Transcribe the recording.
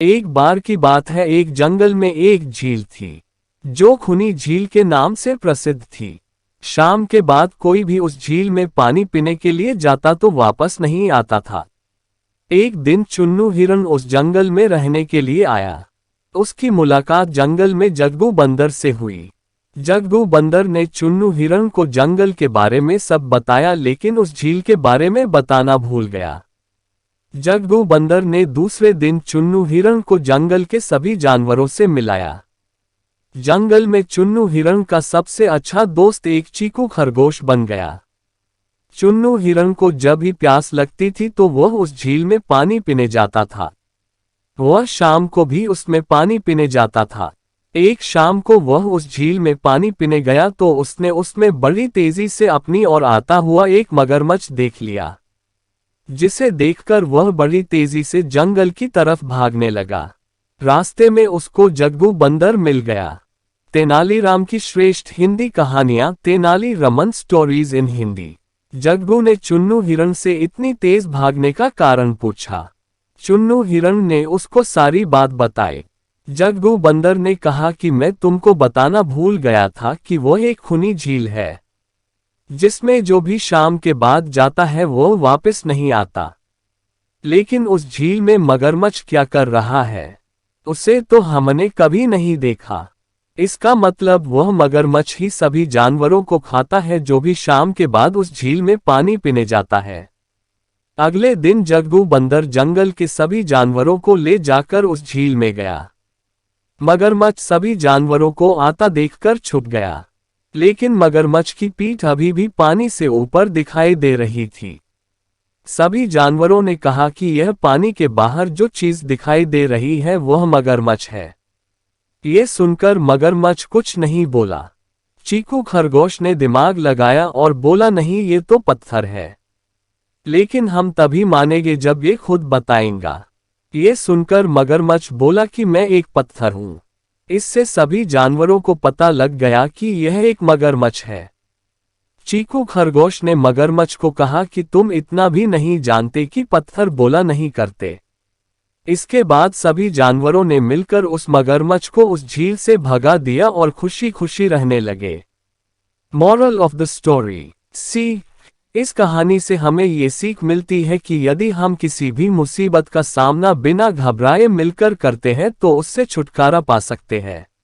एक बार की बात है, एक जंगल में एक झील थी जो खूनी झील के नाम से प्रसिद्ध थी। शाम के बाद कोई भी उस झील में पानी पीने के लिए जाता तो वापस नहीं आता था। एक दिन चुन्नू हिरन उस जंगल में रहने के लिए आया। उसकी मुलाकात जंगल में जग्गू बंदर से हुई। जग्गू बंदर ने चुन्नू हिरन को जंगल के बारे में सब बताया, लेकिन उस झील के बारे में बताना भूल गया। जग्गू बंदर ने दूसरे दिन चुन्नू हिरन को जंगल के सभी जानवरों से मिलाया। जंगल में चुन्नू हिरन का सबसे अच्छा दोस्त एक चीकू खरगोश बन गया। चुन्नू हिरन को जब भी प्यास लगती थी तो वह उस झील में पानी पीने जाता था। वह शाम को भी उसमें पानी पीने जाता था। एक शाम को वह उस झील में पानी पीने गया तो उसने उसमें बड़ी तेजी से अपनी ओर आता हुआ एक मगरमच्छ देख लिया, जिसे देखकर वह बड़ी तेजी से जंगल की तरफ भागने लगा। रास्ते में उसको जग्गू बंदर मिल गया। तेनालीराम की श्रेष्ठ हिंदी कहानियां, तेनाली रमन स्टोरीज इन हिंदी। जग्गू ने चुन्नू हिरन से इतनी तेज भागने का कारण पूछा। चुन्नू हिरन ने उसको सारी बात बताई। जग्गू बंदर ने कहा कि मैं तुमको बताना भूल गया था कि वह एक खूनी झील है, जिसमें जो भी शाम के बाद जाता है वो वापस नहीं आता। लेकिन उस झील में मगरमच्छ क्या कर रहा है, उसे तो हमने कभी नहीं देखा। इसका मतलब वह मगरमच्छ ही सभी जानवरों को खाता है जो भी शाम के बाद उस झील में पानी पीने जाता है। अगले दिन जग्गू बंदर जंगल के सभी जानवरों को ले जाकर उस झील में गया। मगरमच्छ सभी जानवरों को आता देखकर छुप गया, लेकिन मगरमच्छ की पीठ अभी भी पानी से ऊपर दिखाई दे रही थी। सभी जानवरों ने कहा कि यह पानी के बाहर जो चीज दिखाई दे रही है वह मगरमच्छ है। ये सुनकर मगरमच्छ कुछ नहीं बोला। चीकू खरगोश ने दिमाग लगाया और बोला, नहीं, ये तो पत्थर है, लेकिन हम तभी मानेंगे जब ये खुद बताएगा। ये सुनकर मगरमच्छ बोला कि मैं एक पत्थर हूं। इससे सभी जानवरों को पता लग गया कि यह एक मगरमच्छ है। चीकू खरगोश ने मगरमच्छ को कहा कि तुम इतना भी नहीं जानते कि पत्थर बोला नहीं करते। इसके बाद सभी जानवरों ने मिलकर उस मगरमच्छ को उस झील से भगा दिया और खुशी खुशी रहने लगे। मॉरल ऑफ द स्टोरी, सी। इस कहानी से हमें ये सीख मिलती है कि यदि हम किसी भी मुसीबत का सामना बिना घबराए मिलकर करते हैं तो उससे छुटकारा पा सकते हैं।